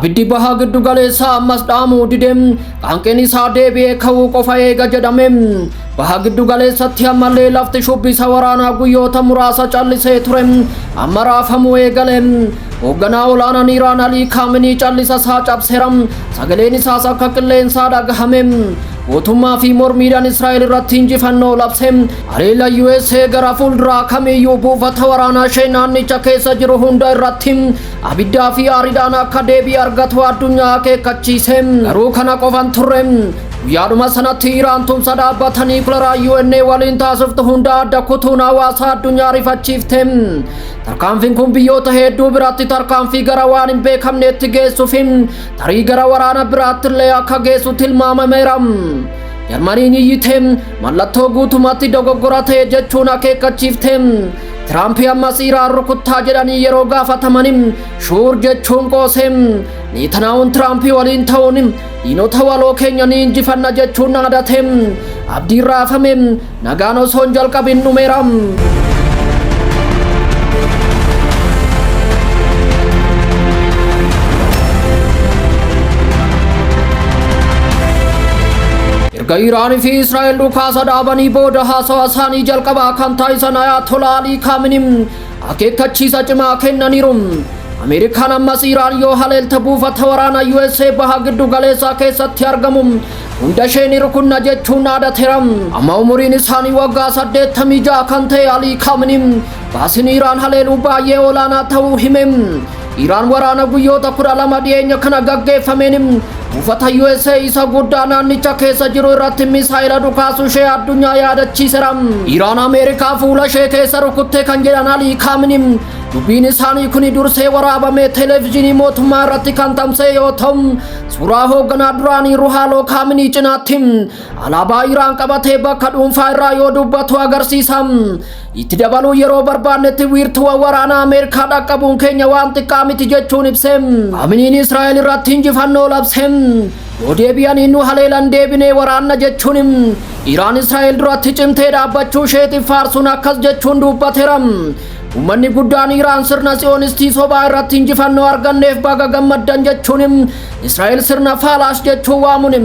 abiddi baha giddu galeessa ammas dhaamuu didem qaanqeen isaa deebi'ee ka'uu qofa eega jedhamem baha giddu galeessatti ammallee lafti shubbisa waraanaa guyyoota muraasa callisee turem amma raafamuu eegalem hoogganaa olaanaan Iraan Ali Khamenei callisa isaa cabseeram sagaleen isaas akka qilleensaa dhagahamem mootummaa fi mormiidhaan Israa'el irratti injifannoo labsem haleela USA gara fuulduraa kamiyyuu buufata waraanaa ishee naannicha keessa jiru hunda irratti abiddaa fi aariidhaan akka deebii argatu addunyaa akeekkachiisem garuu kana qofan turrem guyyaadhuma sanatti Iraan tumsa dhaabbatanii kulara UN waliin taasiftu hunda adda kutuun hawaasa addunyaa rifachiiftem tarkaanfiin kun biyyoota hedduu biratti tarkaanfii gara waan hin beekamneetti geessuufim tarii gara waraana biraatti illee akka geessu tilmaamameeram Jarmaniin iyyitem mallattoo guutumatti dogoggora ta'e jechuun akeekkachiiftem Tiraamp ammas Iraan rukuttaa jedhanii yeroo gaafataman shuur jechuun qoosem Netanyahuun Tiraamp waliin ta'uun diinota waloo keenya ni injifanna jechuun naadatem abdiin raafamem nagaan osoo hin jalqabin dhumeeram Iraan fi Israa'el dhukaasa dhaabanii booda haasawa isaanii jalqabaa kan taasisan Ayatollah Ali Khamenei akeekkachiisa cimaa kennaniiru. Ameerikaan ammas Iraan yoo haleelta buufata waraanaa USA baha giddu galeessaa keessatti argamu hunda ishee rukunna jechuun dhaadateera. Amma umuriin isaanii waggaa 86 kan ta'e Ali Khamenei baasiin Iraan haleeluu baay'ee olaanaa ta'uu himem. Iraan waraana guyyoota 12 dhiyeenya kana gaggeeffameen buufata USA isa guddaa naannicha keessa jiru irratti misaayila dhukaasuu ishee addunyaa yaadachiiseera. Iraan Ameerikaa fuula ishee keessa rukutte kan jedhan Ali Khamenei dubbiin isaanii kun dursee waraabame televiziyoonii mootummaa irratti kan tamsa'e yoo ta'u suuraa hoogganaa duraanii Ruuhaloo Khamenei cinaatti alaabaa Iraan qabatee bakka dhuunfaa irraa yoo dubbatu agarsiisa. Itti dabaluu yeroo barbaannetti wiirtuu waraanaa Ameerikaa dhaqqabuun keenya waan xiqqaa miti jechuun ibsem. Khameneiin Israa'el irratti injifannoo labsem. Yoo deebi'anii nu haleelan deebinee waraanna jechuun Iraan Israa'el duratti cimtee dhaabbachuu isheetiif faarsuun akkas jechuun dubbateera. Ummanni guddaan Iraan sirna Sionistii sobaa irratti injifannoo arganneef baga gammaddan jechuun Israa'el sirna fallacious jechuun waamuun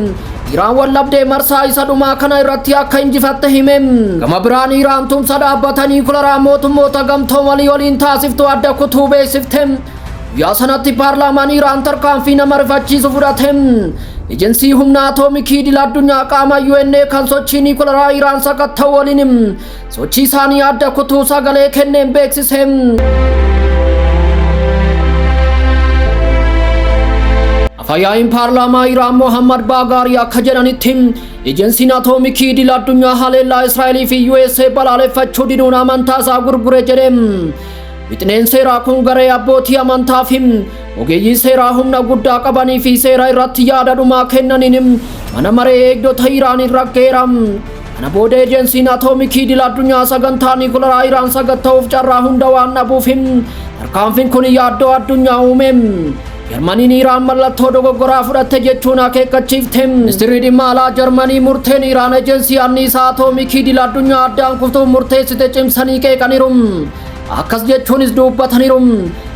Iraan wallabdee marsaa isa dhumaa kana irratti akka injifatte himem. Gama biraan Iraan tumsa dhaabbatanii kulara mootummoota gamtoomanii waliin taasiftu adda kutuu beeksiftem. Guyyaa sanatti paarlaamaan Iraan tarkaanfii nama rifachiisu fudhatem. Ejensii humna atoomikii idil addunyaa qaama UN kan sochii niikularaa Iraan sakatta'u waliin sochii isaanii adda kutuu sagalee kenneen beeksisem. Afayyaa'in paarlaamaa Iraan Mohammad Baagaarii akka jedhanitti ejensiin atoomikii idil addunyaa haleellaa Israa'elii fi USA balaaleffachuu diduun amantaa isaa gurgure jedhem. Wixineen seeraa kun garee abbootii amantaa fi ogeeyyii seeraa humna guddaa qabanii fi seera irratti yaada dhumaa kennaniin mana maree eegdota Iraaniin raggeeram. Kana booda ejensiin atoomikii idil addunyaa sagantaa niikularaa Iraan sakatta'uuf carraa hunda waan dhabuuf tarkaanfiin kun yaaddoo addunyaa uumem. Jarmaniin Iraan mallattoo dogoggoraa fudhatte jechuun akeekkachiiftem. Ministeerri dhimma alaa Jarmanii murteen Iraan ejensii anniisaa atoomikii idil addunyaa addaan kuftuuf murteessite cimsanii qeeqaniiru. Akkas jechuunis dubbataniiru.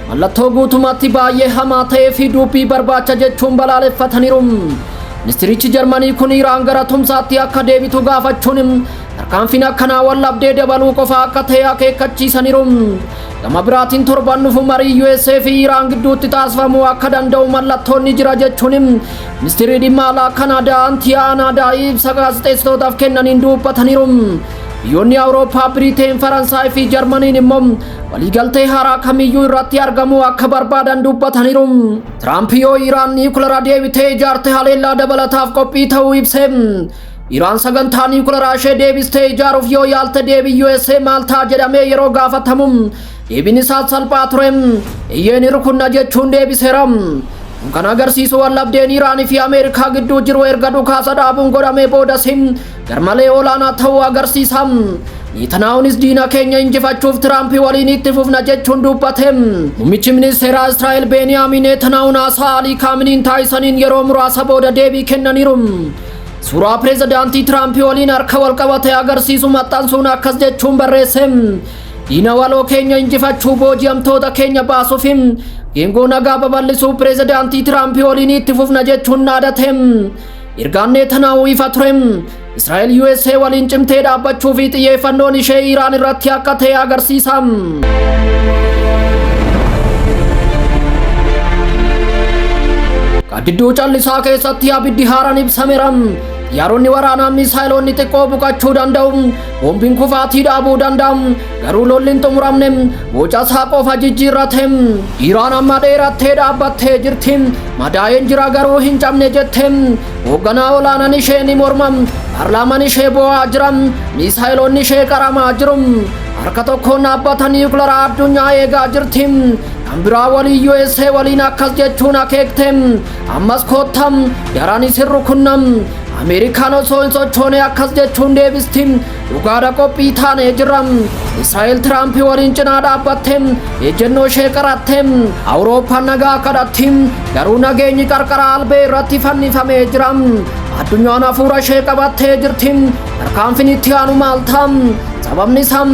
Mallattoo guutumatti baay'ee hamaa ta'ee fi dubbii barbaacha jechuun balaaleffataniiru. Ministeerichi Jarmanii kun Iraan gara tumsaatti akka deebitu gaafachuun tarkaanfiin akkanaa wallabdee dabaluu qofa akka ta'e akeekkachiisaniiru. Gama biraatiin torban dhufu marii USA fi Iraan gidduutti taasifamuu akka danda'u mallattoonni jira jechuun ministeerri dhimma alaa Kanaadaa Antiyaanaa ibsa gaazexeessitootaaf kennaniin dubbataniiru. Biyyoonni Awurooppaa, Biriteen, Faransaay fi Jarmaniin immoo waliigaltee haaraa kamiyyuu irratti argamuu akka barbaadan dubbataniiru. Tiraamp yoo Iraan niikulara deebitee ijaarte haleellaa dabalataaf qophii ta'uu ibsem. Iraan sagantaa niikularaa ishee deebistee ijaaruuf yoo yaalte deebii USA maal ta'a jedhamee yeroo gaafatamu deebiin isaa salphaa ture. Iyyeen rukunna jechuun deebiseera. Kan agarsiisu wallabdeen Iraanii fi Ameerikaa gidduu jiru erga dhukaasa dhaabuun godhamee boodas garmalee olaanaa ta'uu agarsiisa. Netanyahuunis diina keenya injifachuuf Tiraamp waliin itti fufna jechuun dubbatem. Muummichi ministeeraa Israa'el Beniyaamin Netanyahuun haasaa Ali Khameneiin taasisaniin yeroo muraasa booda deebii kennaniiru. Suuraa pireezidaantii Tiraamp waliin harka wal qabatee agarsiisu maxxansuun akkas jechuun barreessem. diina waloo keenya injifachuu booji'amtoota keenya baasuufim geengoo nagaa babal'isuu pireezidaantii tiraamp waliin itti fufna jechuun dhaadateem ergaan netanyaahuu ifa tureem israa'el USA waliin cimtee dhaabbachuu fi xiyyeeffannoon ishee Iraan irratti akka ta'e agarsiisam. Gaaddiduu callisaa keessatti abiddi haaraan ibsameeram. Yaaronni waraanaa misaayilonni xiqqoo buqachuu danda'u, boombiin kufaatii dhaabuu danda'u, garuu lolliin xumuramne boca isaa qofa jijjiirrateem. Iraan amma dheerattee dhaabbattee jirti, madaa'een jira garuu hin cabne jetteem. Hoogganaa olaanaan ishee ni mormam, paarlaamaan ishee boo'aa jiram, misaayilonni ishee qaramaa jirum. Harka tokkoon dhaabbata niwukilaraa addunyaa eegaa jirti. Kan biraa walii USA waliin akkas jechuun akeekteem. Ammas koottam daraan isin rukunnam. Amerikaan osoo hin sochoone akkas jechuun deebistim. Dhugaadha qophii taanee jiram. Israa'el Tiraamp waliin cinaa dhaabbatteem. Ejjennoo ishee qaratteem. Awurooppaan nagaa kadhattim. Garuu nageenyi qarqara albee irratti fannifamee jiram. Addunyaan hafuura ishee qabattee jirtim. Tarkaanfiin itti aanu maal ta'am? Sababni isaa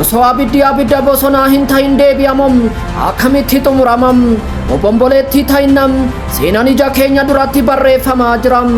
osoo abidda bosonaa hin ta'in deebi'amam akkamitti xumuramam? Obomboleetti ta'innam seenaan ija keenya duratti barreeffamaa jiram.